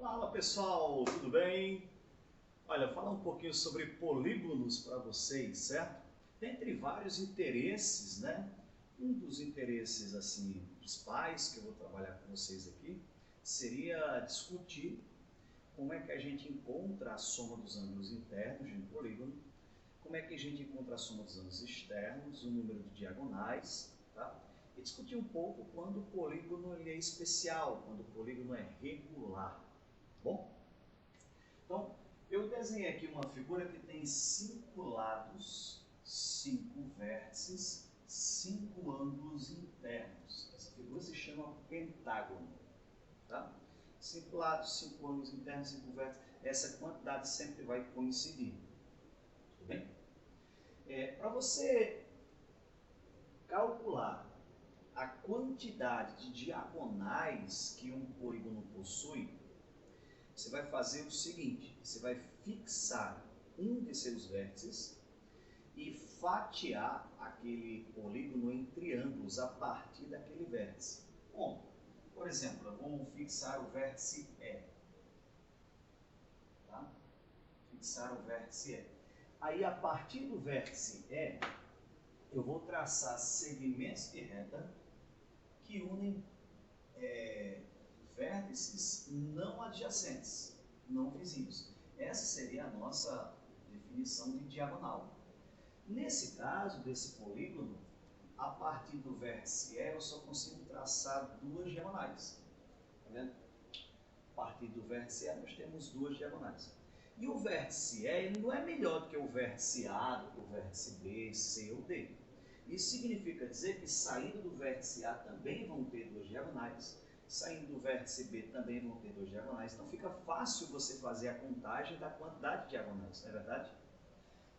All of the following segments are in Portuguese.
Fala pessoal, tudo bem? Olha, falar um pouquinho sobre polígonos para vocês, certo? Dentre vários interesses, né? Um dos interesses assim principais que eu vou trabalhar com vocês aqui seria discutir como é que a gente encontra a soma dos ângulos internos de um polígono, como é que a gente encontra a soma dos ângulos externos, o número de diagonais, tá? E discutir um pouco quando o polígono ele é especial, quando o polígono é regular, tá bom? Então, eu desenhei aqui uma figura que tem 5 lados, 5 vértices, 5 ângulos internos. Essa figura se chama pentágono. Tá? 5 lados, 5 ângulos internos, 5 vértices. Essa quantidade sempre vai coincidir. Tudo bem? Para você calcular a quantidade de diagonais que um polígono possui, você vai fazer o seguinte: você vai fixar um de seus vértices e fatiar aquele polígono em triângulos a partir daquele vértice. Bom, por exemplo, eu vou fixar o vértice E. Tá? Fixar o vértice E. Aí, a partir do vértice E, eu vou traçar segmentos de reta que unem vértices não adjacentes, não vizinhos. Essa seria a nossa definição de diagonal. Nesse caso, desse polígono, a partir do vértice E, eu só consigo traçar duas diagonais. Tá vendo? A partir do vértice E, nós temos duas diagonais. E o vértice E ele não é melhor do que o vértice A, do que o vértice B, C ou D. Isso significa dizer que saindo do vértice A também vão ter duas diagonais, saindo do vértice B também vão ter duas diagonais. Então fica fácil você fazer a contagem da quantidade de diagonais, não é verdade?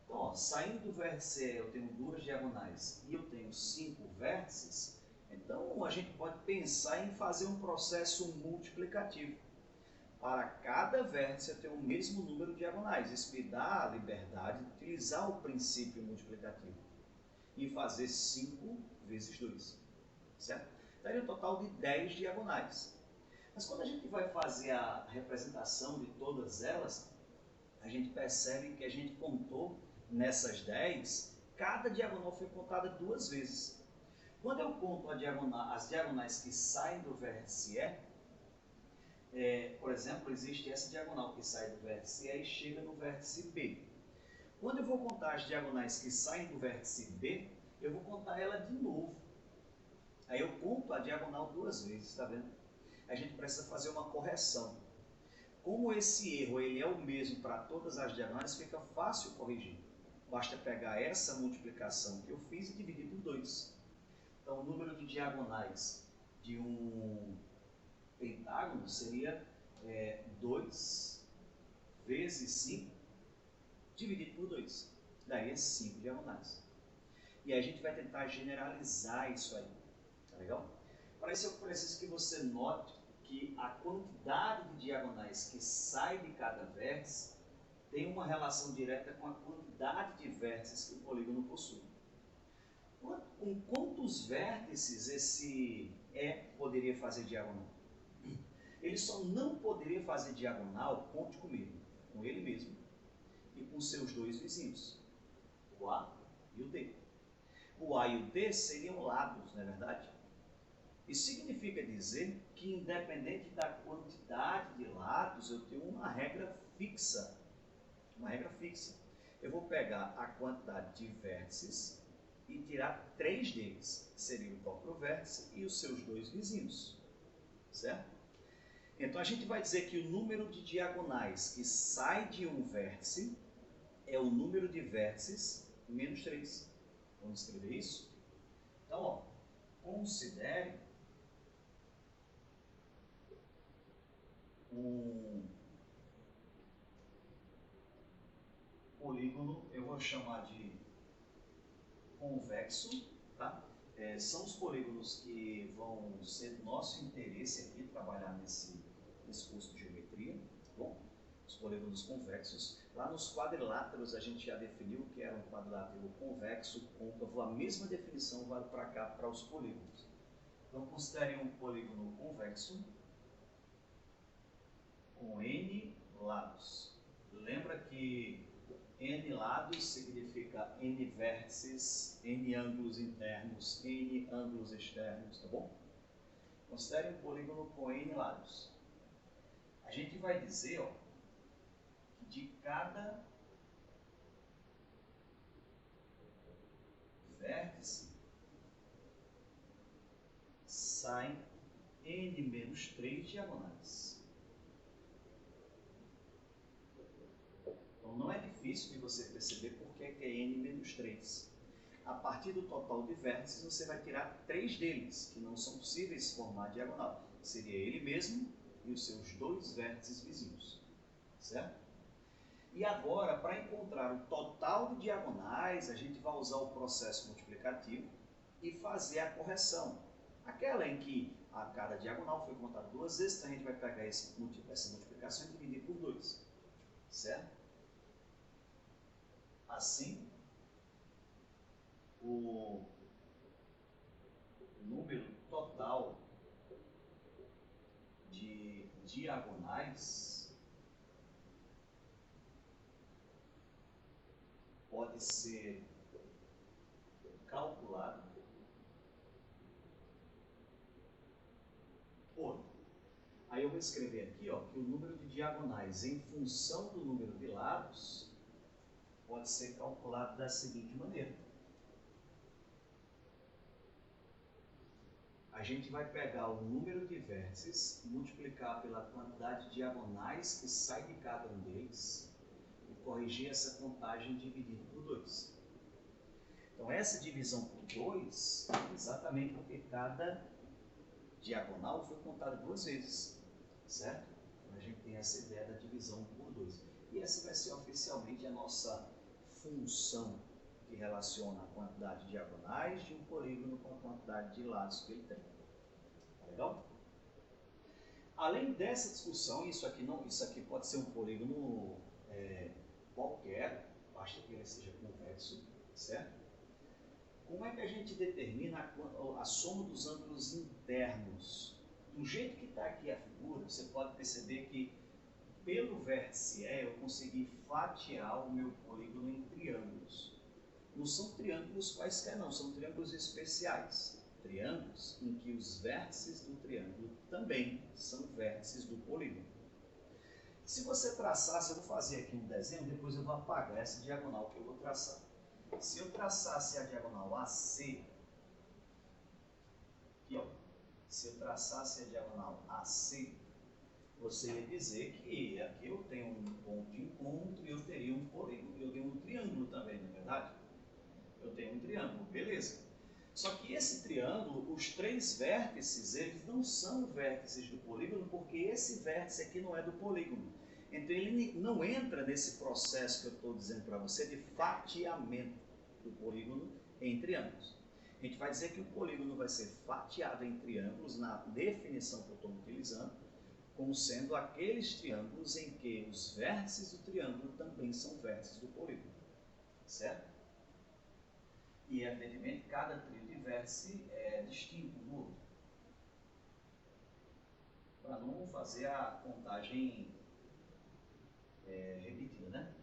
Então, ó, saindo do vértice E eu tenho duas diagonais e eu tenho 5 vértices, então a gente pode pensar em fazer um processo multiplicativo. Para cada vértice eu tenho o mesmo número de diagonais. Isso me dá a liberdade de utilizar o princípio multiplicativo e fazer 5 vezes 2, certo? Daria um total de 10 diagonais. Mas quando a gente vai fazer a representação de todas elas, a gente percebe que a gente contou nessas 10, cada diagonal foi contada 2 vezes. Quando eu conto as diagonais que saem do vértice E, por exemplo, existe essa diagonal que sai do vértice E e chega no vértice B. Quando eu vou contar as diagonais que saem do vértice B, eu vou contar ela de novo. Aí eu conto a diagonal 2 vezes, está vendo? A gente precisa fazer uma correção. Como esse erro ele é o mesmo para todas as diagonais, fica fácil corrigir. Basta pegar essa multiplicação que eu fiz e dividir por 2. Então, o número de diagonais de um pentágono seria 2 vezes 5 dividido por 2. Daria 5 diagonais. E aí a gente vai tentar generalizar isso aí. Tá legal? Para isso eu preciso que você note que a quantidade de diagonais que sai de cada vértice tem uma relação direta com a quantidade de vértices que o polígono possui. Com quantos vértices esse E poderia fazer diagonal? Ele só não poderia fazer diagonal, conte comigo, com ele mesmo e com seus 2 vizinhos, o A e o D. O A e o D seriam lados, não é verdade? Isso significa dizer que, independente da quantidade de lados, eu tenho uma regra fixa. Uma regra fixa. Eu vou pegar a quantidade de vértices e tirar 3 deles, que seria o próprio vértice e os seus 2 vizinhos. Certo? Então a gente vai dizer que o número de diagonais que sai de um vértice é o número de vértices menos 3. Vamos escrever isso? Então, ó, considere um polígono, eu vou chamar de convexo, tá? São os polígonos que vão ser do nosso interesse aqui, trabalhar nesse curso de geometria, tá bom? Os polígonos convexos. Lá nos quadriláteros a gente já definiu que era um quadrilátero convexo, côncavo, a mesma definição vale para cá, para os polígonos. Então considere um polígono convexo, com N lados. Lembra que N lados significa N vértices, N ângulos internos, N ângulos externos, tá bom? Considere um polígono com N lados. A gente vai dizer, ó, que de cada vértice saem N menos 3 diagonais. Então não é difícil de você perceber por que é N menos 3. A partir do total de vértices, você vai tirar 3 deles, que não são possíveis de formar diagonal. Seria ele mesmo e os seus 2 vértices vizinhos. Certo? E agora, para encontrar o total de diagonais, a gente vai usar o processo multiplicativo e fazer a correção. Aquela em que a cada diagonal foi contada 2 vezes, então a gente vai pegar essa multiplicação e dividir por 2. Certo? Assim, o número total de diagonais pode ser calculado por... Aí eu vou escrever aqui, ó, que o número de diagonais em função do número de lados pode ser calculado da seguinte maneira. A gente vai pegar o número de vértices, multiplicar pela quantidade de diagonais que sai de cada um deles e corrigir essa contagem dividido por 2. Então, essa divisão por 2 é exatamente porque cada diagonal foi contada 2 vezes, certo? Então, a gente tem essa ideia da divisão por 2. E essa vai ser oficialmente a nossa função que relaciona a quantidade de diagonais de um polígono com a quantidade de lados que ele tem. Tá legal? Além dessa discussão, isso aqui pode ser um polígono qualquer, basta que ele seja convexo, certo? Como é que a gente determina a soma dos ângulos internos? Do jeito que está aqui a figura, você pode perceber que pelo vértice E eu consegui fatiar o meu polígono em triângulos. Não são triângulos quaisquer não, são triângulos especiais. Triângulos em que os vértices do triângulo também são vértices do polígono. Se você traçasse, eu vou fazer aqui um desenho, depois eu vou apagar essa diagonal que eu vou traçar. Se eu traçasse a diagonal AC, aqui ó, se eu traçasse a diagonal AC, você ia dizer que aqui eu tenho um ponto de encontro e eu teria um polígono, eu tenho um triângulo também, não é verdade? Eu tenho um triângulo, beleza. Só que esse triângulo, os 3 vértices, eles não são vértices do polígono, porque esse vértice aqui não é do polígono. Então ele não entra nesse processo que eu estou dizendo para você de fatiamento do polígono em triângulos. A gente vai dizer que o polígono vai ser fatiado em triângulos na definição que eu estou utilizando, como sendo aqueles triângulos em que os vértices do triângulo também são vértices do polígono. Certo? E, evidentemente, cada trio de vértice é distinto do outro. Para não fazer a contagem repetida, né?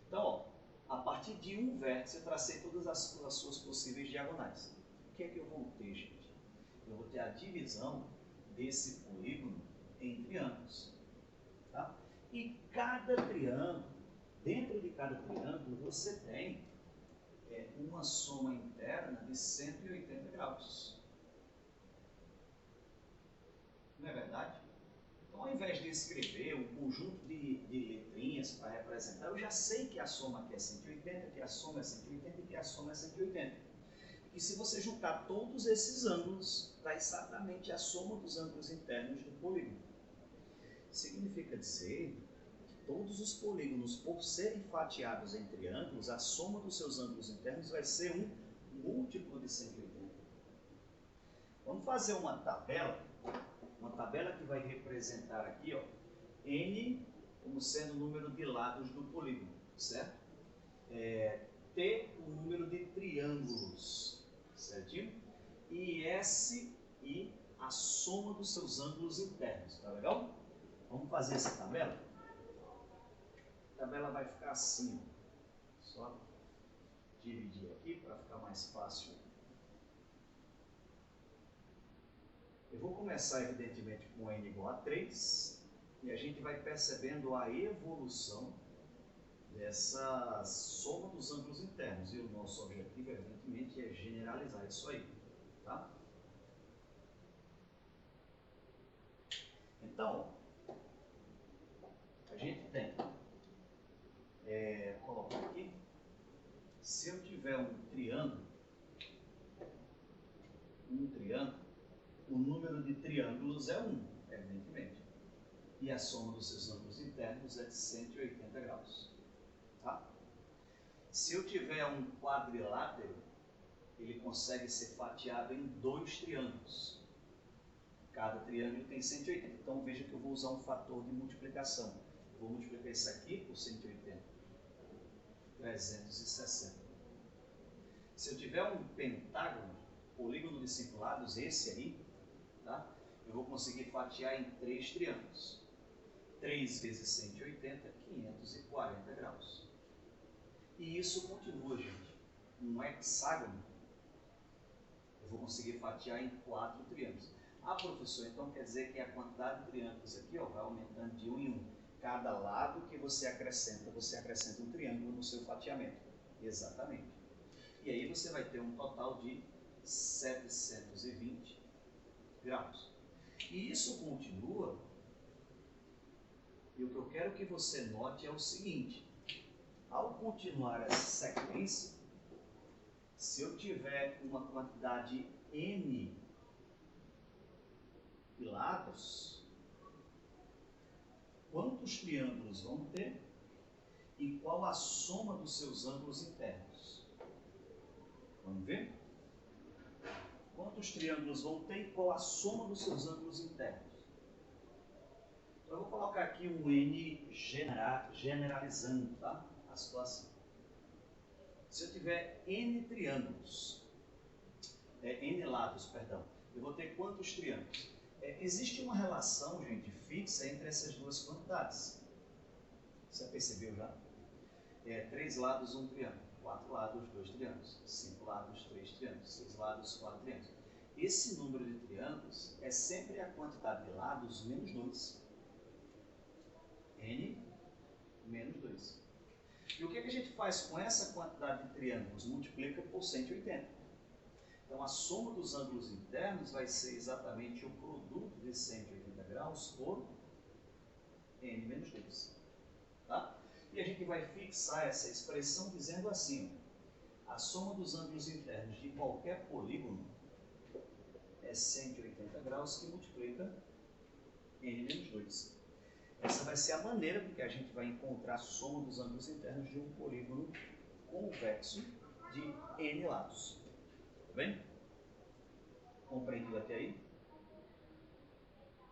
Então, ó, a partir de um vértice eu tracei todas as suas possíveis diagonais. O que é que eu vou ter, gente? Eu vou ter a divisão desse polígono em triângulos. Tá? E cada triângulo, dentro de cada triângulo, você tem uma soma interna de 180 graus. Não é verdade? Então, ao invés de escrever um conjunto de letrinhas para representar, eu já sei que a soma aqui é 180, que a soma é 180 e que a soma é 180. E se você juntar todos esses ângulos, dá exatamente a soma dos ângulos internos do polígono. Significa dizer que todos os polígonos, por serem fatiados em triângulos, a soma dos seus ângulos internos vai ser um múltiplo de 180. Vamos fazer uma tabela que vai representar aqui, ó, N como sendo o número de lados do polígono, certo? T, o número de triângulos, certinho? E S, I, a soma dos seus ângulos internos, tá legal? Vamos fazer essa tabela? A tabela vai ficar assim, só dividir aqui para ficar mais fácil. Eu vou começar, evidentemente, com n igual a 3, e a gente vai percebendo a evolução dessa soma dos ângulos internos. E o nosso objetivo, evidentemente, é generalizar isso aí. Tá? Então, a gente tem, colocar aqui, se eu tiver um triângulo, o número de triângulos é 1, evidentemente. E a soma dos seus ângulos internos é de 180 graus. Tá? Se eu tiver um quadrilátero, ele consegue ser fatiado em 2 triângulos. Cada triângulo tem 180. Então veja que eu vou usar um fator de multiplicação. Vou multiplicar isso aqui por 180. 360. Se eu tiver um pentágono, polígono de 5 lados, esse aí, tá? Eu vou conseguir fatiar em 3 triângulos. 3 vezes 180, 540 graus. E isso continua, gente. Um hexágono, eu vou conseguir fatiar em 4 triângulos. Ah, professor, então quer dizer que a quantidade de triângulos aqui vai aumentando de 1 em 1. Cada lado que você acrescenta um triângulo no seu fatiamento. Exatamente. E aí você vai ter um total de 720 graus. E isso continua, e o que eu quero que você note é o seguinte: ao continuar essa sequência, se eu tiver uma quantidade n de lados, quantos triângulos vão ter e qual a soma dos seus ângulos internos? Vamos ver? Quantos triângulos vão ter e qual a soma dos seus ângulos internos? Então, eu vou colocar aqui um n generalizando, tá? A situação. Se eu tiver n triângulos, n lados, perdão, eu vou ter quantos triângulos? Existe uma relação, gente, fixa entre essas duas quantidades. Você percebeu já? 3 lados, 1 triângulo. 4 lados, 2 triângulos. 5 lados, 3 triângulos. 6 lados, 4 triângulos. Esse número de triângulos é sempre a quantidade de lados menos 2. N menos 2. E o que a gente faz com essa quantidade de triângulos? Multiplica por 180. Então, a soma dos ângulos internos vai ser exatamente o produto de 180 graus por n menos 2. Tá? E a gente vai fixar essa expressão dizendo assim: a soma dos ângulos internos de qualquer polígono é 180 graus que multiplica n menos 2. Essa vai ser a maneira com que a gente vai encontrar a soma dos ângulos internos de um polígono convexo de n lados. Tá bem? Compreendido até aí?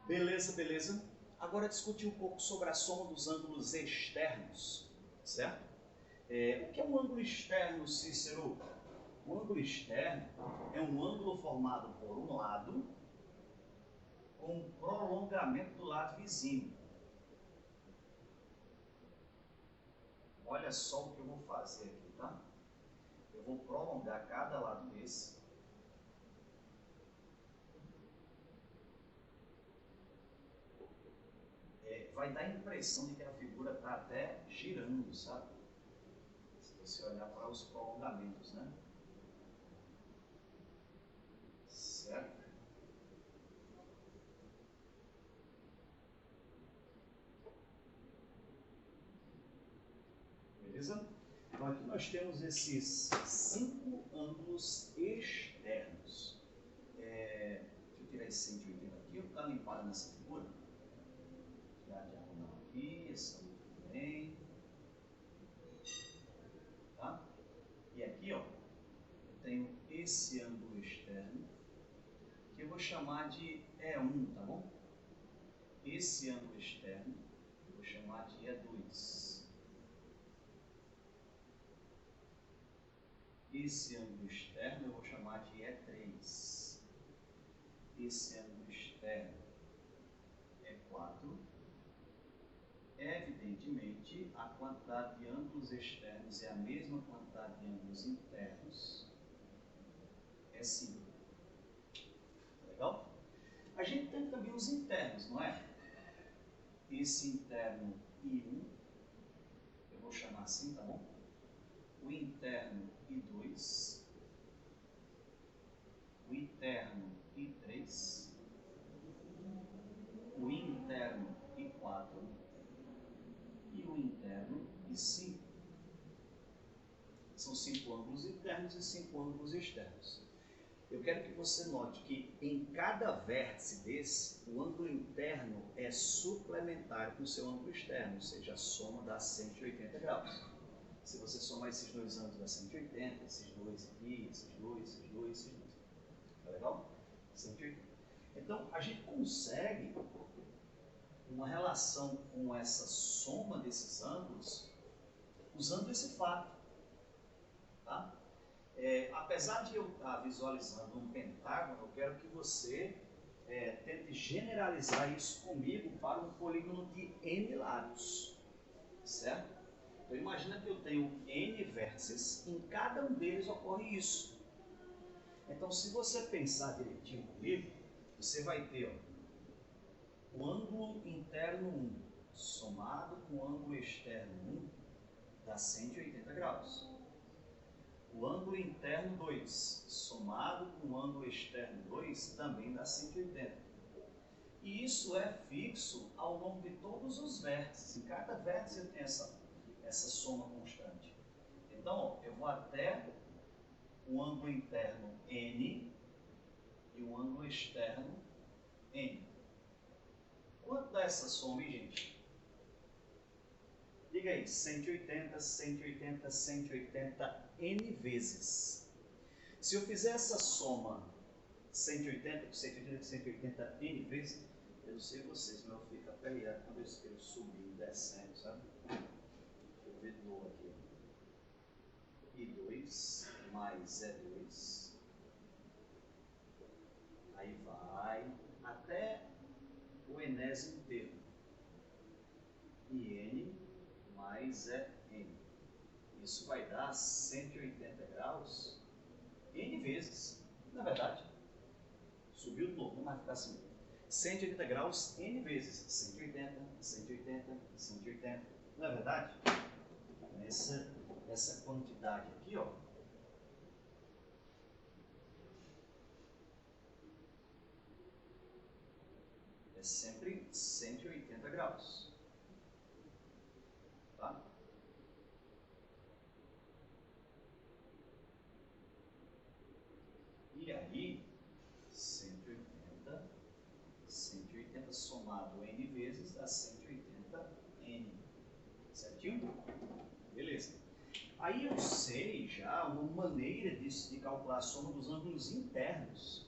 Beleza, beleza. Agora discutir um pouco sobre a soma dos ângulos externos, certo? O que é um ângulo externo, Cícero? O ângulo externo é um ângulo formado por um lado com um prolongamento do lado vizinho. Olha só o que eu vou fazer aqui, tá? Eu vou prolongar cada lado desse. Vai dar a impressão de que a figura está até girando, sabe? Se você olhar para os prolongamentos, né? Certo? Beleza? Então aqui nós temos esses 5 ângulos externos. Deixa eu tirar esse 180 aqui, eu vou dar limpada nessa figura. Tirar a diagonal aqui, essa muito bem. Tá? E aqui, ó, eu tenho esse ângulo externo, que eu vou chamar de E1, tá bom? Esse ângulo externo, eu vou chamar de E2. Esse ângulo externo eu vou chamar de E3. Esse ângulo externo é 4. evidentemente, a quantidade de ângulos externos é a mesma quantidade de ângulos internos, é 5. Legal? A gente tem também os internos, não é? Esse interno I1, eu vou chamar assim, tá bom? O interno I2, o interno I3, o interno I4 e o interno I5. São 5 ângulos internos e 5 ângulos externos. Eu quero que você note que em cada vértice desse, o ângulo interno é suplementar com o seu ângulo externo, ou seja, a soma dá 180 graus. Se você somar esses dois ângulos dá 180, esses dois aqui, esses dois, esses dois, esses dois. Tá legal? 180. Então, a gente consegue uma relação com essa soma desses ângulos usando esse fato. Tá? Apesar de eu estar visualizando um pentágono, eu quero que você tente generalizar isso comigo para um polígono de N lados, certo? Então imagina que eu tenho N vértices, em cada um deles ocorre isso. Então se você pensar direitinho comigo, você vai ter o ângulo interno 1 somado com o ângulo externo 1 dá 180 graus. O ângulo interno 2, somado com o ângulo externo 2, também dá 180. E isso é fixo ao longo de todos os vértices. Em cada vértice tem essa soma constante. Então, ó, eu vou até o ângulo interno N e o ângulo externo N. Quanto dá essa soma, hein, gente? Diga aí, 180, 180, 180 N vezes. Se eu fizer essa soma 180 com 180, 180 N vezes, eu não sei vocês, mas eu fico aperreado quando eu escrevo subindo, descendo, sabe? Deixa eu ver de novo aqui. I2 mais E2. Aí vai até o enésimo termo. IN mais EN. Isso vai dar 180 graus N vezes. Na verdade, subiu de novo, não vai ficar assim. 180 graus N vezes. 180, 180, 180. Não é verdade? Essa quantidade aqui, ó, é sempre 180 graus. Tá? E aí, 180, 180 somado N vezes dá 180 N. Certinho? Beleza. Aí eu sei já uma maneira de calcular a soma dos ângulos internos,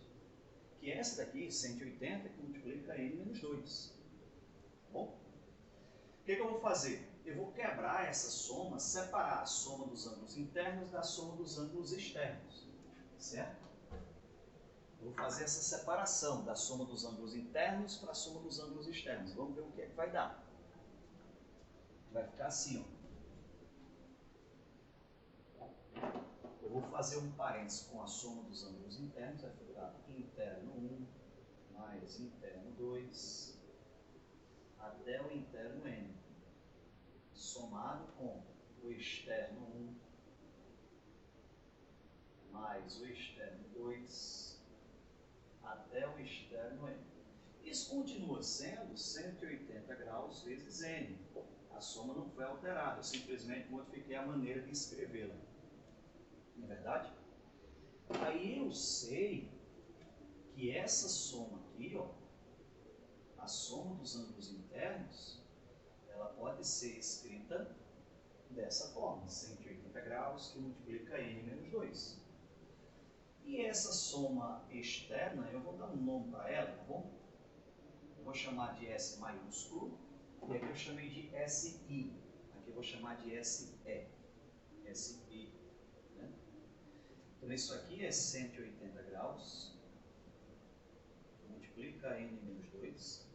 que é essa daqui, 180, que multiplica N menos 2. Bom, o que eu vou fazer? Eu vou quebrar essa soma, separar a soma dos ângulos internos da soma dos ângulos externos. Certo? Eu vou fazer essa separação da soma dos ângulos internos para a soma dos ângulos externos. Vamos ver o que é que vai dar. Vai ficar assim, ó. Eu vou fazer um parênteses com a soma dos ângulos internos, vai ficar interno 1 mais interno 2 até o interno N, somado com o externo 1 mais o externo 2 até o externo N. Isso continua sendo 180 graus vezes N. A soma não foi alterada, eu simplesmente modifiquei a maneira de escrevê-la. Não é verdade? Aí eu sei que essa soma aqui, ó, a soma dos ângulos internos, ela pode ser escrita dessa forma, 180 graus que multiplica N menos 2. E essa soma externa, eu vou dar um nome para ela, tá bom? Eu vou chamar de S maiúsculo, e aqui eu chamei de SI. Aqui eu vou chamar de SE. SI. Né? Então isso aqui é 180 graus, multiplica N menos 2,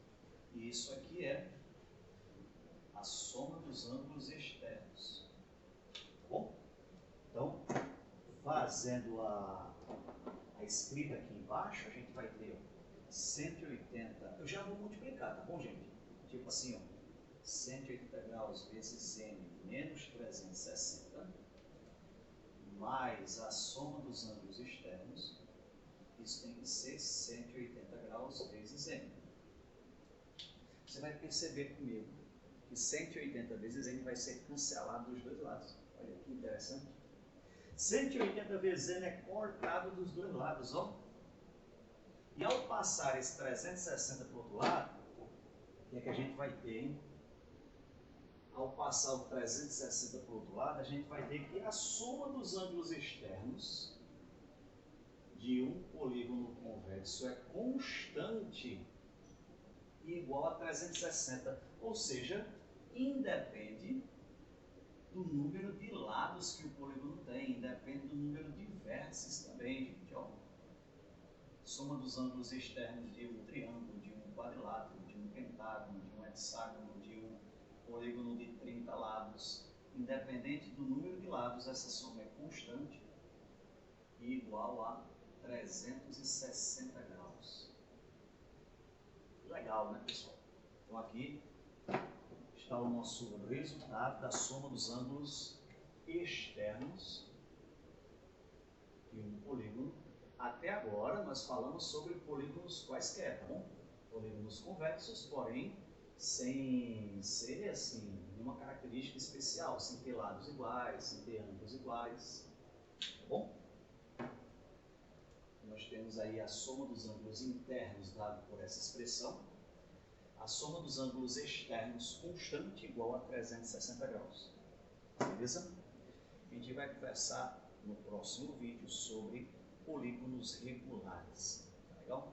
e isso aqui é a soma dos ângulos externos. Tá bom? Então, fazendo a escrita aqui embaixo, a gente vai ter 180. Eu já vou multiplicar, tá bom, gente? Tipo assim, ó, 180 graus vezes n menos 360, mais a soma dos ângulos externos. Isso tem que ser 180 graus vezes n. Você vai perceber comigo que 180 vezes n vai ser cancelado dos dois lados. Olha que interessante. 180 vezes n é cortado dos dois lados, ó. E ao passar esse 360 para o outro lado, o que é que a gente vai ter, hein? Ao passar o 360 para o outro lado, a gente vai ter que a soma dos ângulos externos de um polígono convexo é constante e igual a 360, ou seja, independe do número de lados que o polígono tem, independe do número de vértices também, gente, ó. Soma dos ângulos externos de um triângulo, de um quadrilátero, de um pentágono, de um hexágono, de um polígono de 30 lados, independente do número de lados, essa soma é constante e igual a 360 graus. Legal, né, pessoal? Então aqui está o nosso resultado da soma dos ângulos externos de um polígono. Até agora nós falamos sobre polígonos quaisquer, tá bom? Polígonos convexos, porém sem ser assim, nenhuma característica especial, sem ter lados iguais, sem ter ângulos iguais, tá bom? Nós temos aí a soma dos ângulos internos dado por essa expressão, a soma dos ângulos externos constante igual a 360 graus, beleza? A gente vai conversar no próximo vídeo sobre polígonos regulares, tá legal?